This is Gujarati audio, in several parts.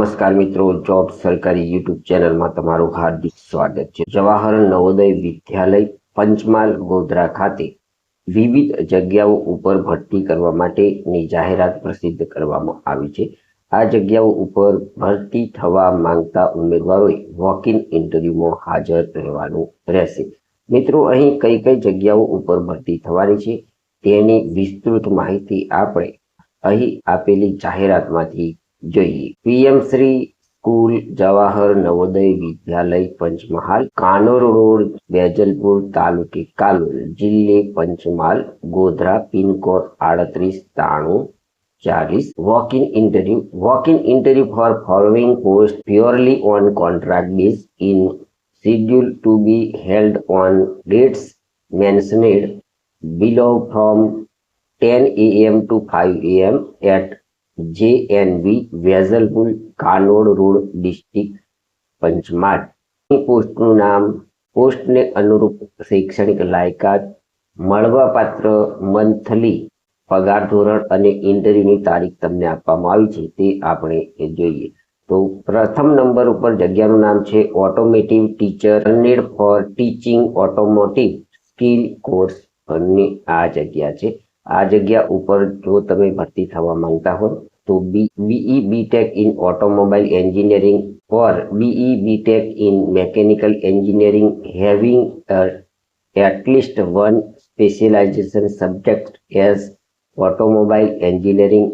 નમસ્કાર મિત્રો, જોબ સરકારી યુટ્યુબ ચેનલમાં તમારું હાર્દિક સ્વાગત છે। જવાહર નવોદય વિદ્યાલય પંચમહાલ ગોધરા ખાતે વિવિધ જગ્યાઓ ઉપર ભરતી કરવા માટેની જાહેરાત પ્રસિદ્ધ કરવામાં આવી છે। આ જગ્યાઓ ઉપર ભરતી થવા માંગતા ઉમેદવારોએ વોક ઇન ઇન્ટરવ્યુમાં હાજર રહેવાનું રહેશે। મિત્રો, અહીં કઈ કઈ જગ્યાઓ ઉપર ભરતી થવાની છે તેની વિસ્તૃત માહિતી આપણે અહીં આપેલી જાહેરાતમાંથી જોઈએ। PM Shri school Jawahar Navodaya Vidyalaya Panchmahal, Kanor road, Vejalpur તાલુકે કાલોલ, જિલ્લે Panchmahal, Godhra, pincode 389340। Walk in interview for following post purely on contract base in schedule to be held on dates mentioned below from 10 a.m. to 5 a.m. at JNV Vejalpur, Kanod road, district Panchmahal. પોસ્ટનું નામ, પોસ્ટને અનુરૂપ શૈક્ષણિક લાયકાત, મળવાપાત્ર મંથલી પગાર ધોરણ અને ઇન્ટરવ્યુની તારીખ તમને આપવામાં આવી છે તે આપણે જોઈએ। તો પ્રથમ નંબર ઉપર જગ્યાનું નામ છે automotive teacher, need four teaching automotive skill course અને આ જગ્યા છે। આ જગ્યા ઉપર જો તમે ભરતી થવા માંગતા હો તો BE BTech in automobile engineering or BE BTech in mechanical engineering having at least one specialization subject as automobile engineering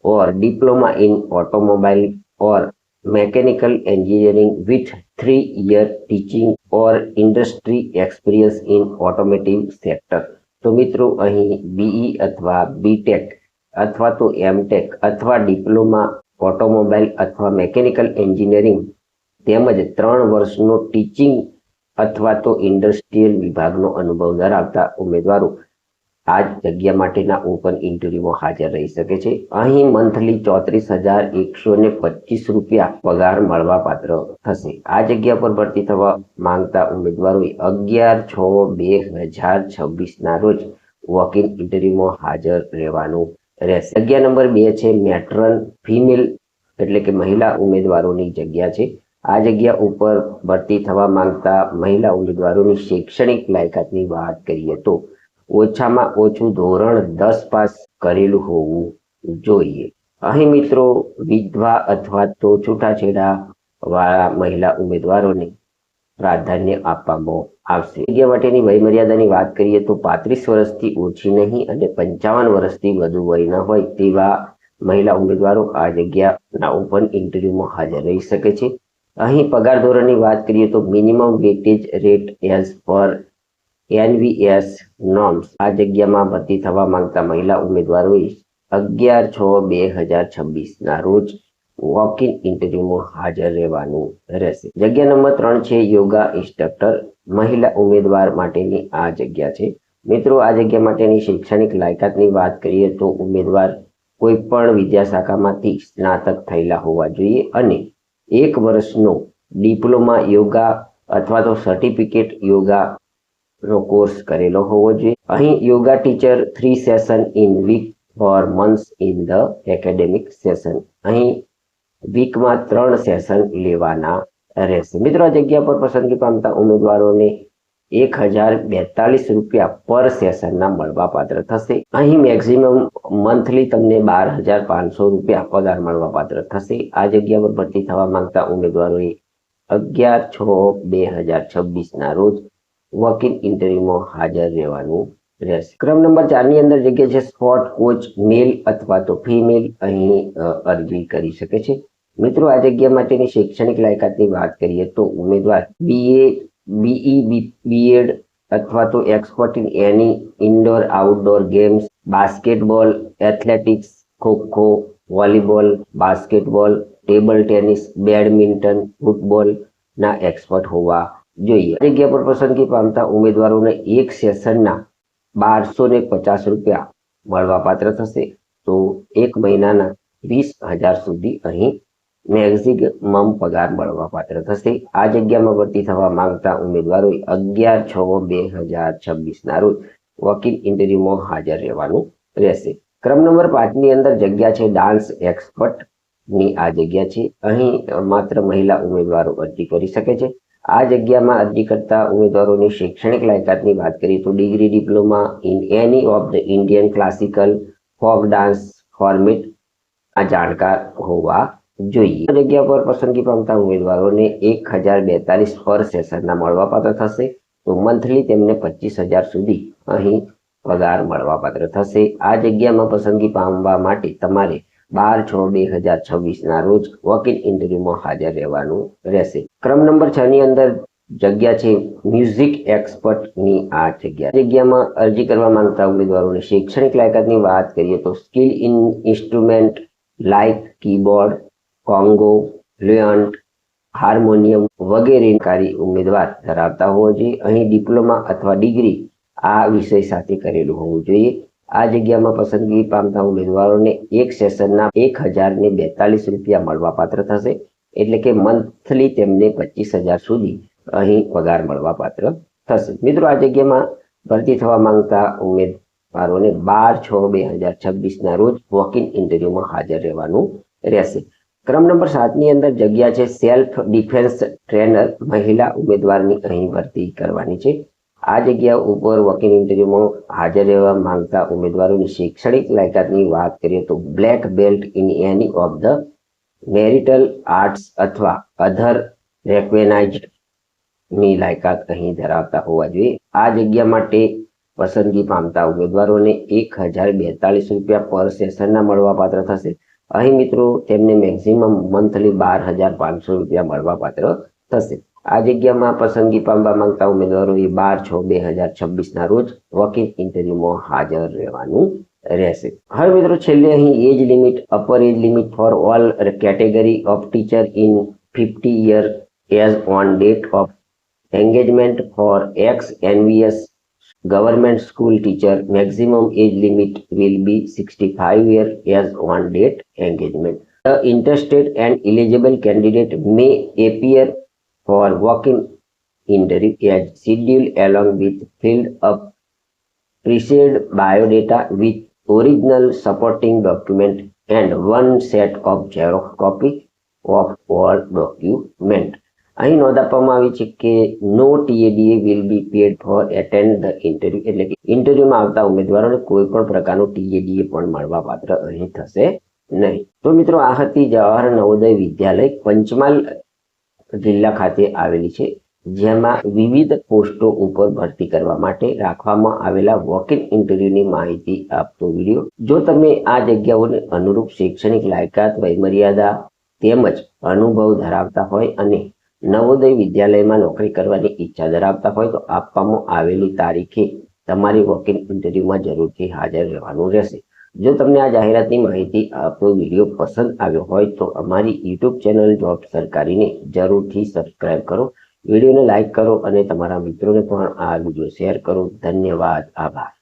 or diploma in automobile or mechanical engineering with 3-year teaching or industry experience in automotive sector। તો મિત્રો, અહીં BE અથવા BTech અથવા તો MTech અથવા ડિપ્લોમા ઓટોમોબાઈલ અથવા મેકેનિકલ એન્જિનિયરિંગ તેમજ 3 વર્ષનો ટીચિંગ અથવા તો ઇન્ડસ્ટ્રીયલ વિભાગનો અનુભવ ધરાવતા ઉમેદવારો આ જગ્યા માટેના ઓપન ઇન્ટરવ્યુમાં હાજર રહી શકે છે। અહીં મંથલી 34,125 રૂપિયા પગાર મળવાપાત્ર થશે। આ જગ્યા પર ભરતી થવા માંગતા ઉમેદવારોએ 11/6/2026 ના રોજ વોક ઇન ઇન્ટરવ્યુમાં હાજર રહેવાનું રહેશે। જગ્યા નંબર 2 છે મેટ્રન ફિમેલ એટલે કે મહિલા ઉમેદવારોની જગ્યા છે। આ જગ્યા ઉપર ભરતી થવા માંગતા મહિલા ઉમેદવારોની શૈક્ષણિક લાયકાતની વાત કરીએ તો ઓછામાં ઓછું ધોરણ 10 પાસ કરેલું હોવું જોઈએ। અહીં મિત્રો વિધવા અથવા તો છૂટાછેડા વાળા મહિલા ઉમેદવારોને પ્રાધાન્ય આપવામાં આવશે। જગ્યા માટેની વયમર્યાદાની વાત કરીએ તો 35 વર્ષથી ઓછી નહીં અને 55 વર્ષથી વધુ વયના હોય તેવા મહિલા ઉમેદવારો આ જગ્યાના ઓપન ઇન્ટરવ્યુમાં હાજર રહી શકે છે। અહીં પગાર ધોરણની વાત કરીએ તો minimum weightage rate as per NVS norms. આ જગ્યામાં ભરતી થવા માંગતા મહિલા ઉમેદવારોએ 11/6/2026 ના રોજ વોક ઇન ઇન્ટરવ્યુમાં હાજર રહેવાનું રહેશે। જગ્યા નંબર 3 છે યોગા ઇન્સ્ટ્રક્ટર, મહિલા ઉમેદવાર માટેની આ જગ્યા છે। મિત્રો, આ જગ્યા માટેની શૈક્ષણિક લાયકાતની વાત કરીએ તો ઉમેદવાર કોઈ પણ વિદ્યાશાખામાંથી સ્નાતક થયેલા હોવા જોઈએ અને 1 વર્ષનો ડિપ્લોમા યોગા અથવા તો સર્ટિફિકેટ યોગા નો કોર્સ કરેલો હોવો જોઈએ। અહીં yoga teacher 3 session in week for months in the academic session. અહીં વીકમાં 3 સેશન લેવાના રહેશે। મિત્રો, આ જગ્યા પર પસંદગી પામતા ઉમેદવારોને 1042 રૂપિયા પર સેશનના મળવાપાત્ર થશે। અહીં મેક્સિમમ મંથલી તમને 12,500 રૂપિયા પગાર મળવાપાત્ર થશે। આ જગ્યા પર ભરતી થવા માંગતા ઉમેદવારોએ 11/6/2026 ના રોજ વોક ઇન ઇન્ટરવ્યુમાં હાજર રહેવાનું રહેશે। ક્રમ નંબર 4 ની અંદર જગ્યા છે સ્પોર્ટ કોચ, મેલ અથવા તો ફિમેલ અહીં અરજી કરી શકે છે। મિત્રો, આ જગ્યા માટેની શૈક્ષણિક લાયકાતની વાત કરીએ તો ઉમેદવાર BE BEd અથવા તો expert in any indoor outdoor games, basketball, athletics, kho kho, volleyball, basketball, table tennis, badminton, football ના એક્સપર્ટ હોવા જોઈએ। આ જગ્યા પર પસંદગી પામતા ઉમેદવારોને 1 સેશનના 1250 રૂપિયા મળવાપાત્ર થશે। તો 1 મહિનાના 20,000 સુધી અહીં મેક્સિમમ પગાર મળવાપાત્ર થશે। આ જગ્યામાં ભરતી થવા માંગતા ઉમેદવારોએ 11/6/2026 ના રોજ વોક ઇન ઇન્ટરવ્યુમાં હાજર રહેવાનું રહેશે। ક્રમ નંબર 5 ની અંદર જગ્યા છે ડાન્સ એક્સપર્ટ, ની આ જગ્યા છે. અહીં માત્ર મહિલા ઉમેદવારો અરજી કરી શકે છે. આ જગ્યામાં અરજી કરતા ઉમેદવારોની શૈક્ષણિક લાયકાતની વાત કરીએ તો degree diploma in any of the Indian classical folk dance format આ જાણકાર હોવા જોઈએ. આ જગ્યા પર પસંદગી પામતા ઉમેદવારોને 1042 પર સેશનના મળવાપાત્ર થશે. તો મંથલી તેમને 25,000 સુધી અહીં પગાર મળવાપાત્ર થશે. આ જગ્યામાં પસંદગી પામવા માટે તમારે 12/6/2026 ના રોજ વોક ઇન ઇન્ટરવ્યુમાં હાજર રહેવાનું રહેશે. ક્રમ નંબર 6 ની અંદર જગ્યા છે મ્યુઝિક એક્સપર્ટ ની આ જગ્યામાં અરજી કરવા માંગતા ઉમેદવારોને શૈક્ષણિક લાયકાતની વાત કરીએ તો skill in instrument like keyboard, કોંગો, લ્યોન્ટ, હાર્મોનિયમ વગેરે કાર્ય ઉમેદવાર ધરાવતા હોવો જોઈએ. અહીં ડિપ્લોમા અથવા ડિગ્રી આ વિષય સાથે કરેલું હોવું જોઈએ. આ જગ્યામાં પસંદગી પામતા ઉમેદવારોને એક સેશનના 1042 રૂપિયા મળવાપાત્ર થશે. એટલે કે મંથલી તેમને 25,000 સુધી અહીં પગાર મળવાપાત્ર થશે. મિત્રો, આ જગ્યામાં ભરતી થવા માંગતા ઉમેદવારોને 12/6/2026 ના રોજ વોક ઇન ઇન્ટરવ્યુમાં હાજર રહેવાનું રહેશે. ક્રમ નંબર 7 ની અંદર જગ્યા છે સેલ્ફ ડિફેન્સ ટ્રેનર મહિલા ઉમેદવારની અહીં ભરતી કરવાની છે. આ જગ્યા ઉપર વોક ઇન ઇન્ટરવ્યુમાં હાજર રહેવા માંગતા ઉમેદવારોની શૈક્ષણિક લાયકાતની વાત કરીએ તો black belt in any of the marital arts અથવા અધર રેકગ્નાઇઝ્ડ ની લાયકાત અહીં ધરાવતા હોવા જોઈએ. આ જગ્યા માટે પસંદગી પામતા ઉમેદવારોને 1042 રૂપિયા પર સેશનના મળવાપાત્ર થશે. અહીં મિત્રો તેમને મેક્સિમમ મંથલી 12,500 રૂપિયા મળવાપાત્ર થશે. આ જગ્યામાં પસંદગી પામવા માંગતા ઉમેદવારોએ 12/6/2026 ના રોજ વોક ઇન ઇન્ટરવ્યુમાં હાજર રહેવાનું રહેશે. હવે મિત્રો છેલ્લે અહીં age limit, upper age limit for all category of teacher in 50 years as on date of engagement for ex-NVS government school teacher. Maximum age limit will be 65 years as on date engagement. The interested and eligible candidate may appear for walk-in interview as scheduled along with filled up preceded biodata with original supporting document and one set of xerox copy of all document. અહીં નોંધ આપવામાં આવી છે કે no TA DA will be paid for attend the interview, એટલે કે ઇન્ટરવ્યુમાં આવતા ઉમેદવારોને કોઈ પણ પ્રકારનું ટીએડીએ પણ મળવાપાત્ર અહીં થશે નહીં. તો મિત્રો, આ હતી જવાહર નવોદય વિદ્યાલય પંચમહાલ જિલ્લા ખાતે આવેલી છે, જેમાં વિવિધ પોસ્ટો ઉપર ભરતી કરવા માટે રાખવામાં આવેલા વોક ઇન ઇન્ટરવ્યુની માહિતી આપતો વિડીયો. જો તમે આ જગ્યાઓને અનુરૂપ શૈક્ષણિક લાયકાત, વયમર્યાદા તેમજ અનુભવ ધરાવતા હોય અને નવોદય વિદ્યાલયમાં નોકરી કરવાની ઈચ્છા ધરાવતા હોય તો આપવામાં આવેલી તારીખે તમારી વોક ઇન ઇન્ટરવ્યુમાં જરૂરથી હાજર રહેવાનું રહેશે. જો તમને આ જાહેરાતની માહિતી આપતો વિડીયો પસંદ આવ્યો હોય તો અમારી યુટ્યુબ ચેનલ જોબ સરકારીને જરૂરથી સબસ્ક્રાઇબ કરો, વિડીયોને લાઇક કરો અને તમારા મિત્રોને પણ આ વિડીયો શેર કરો. ધન્યવાદ, આભાર.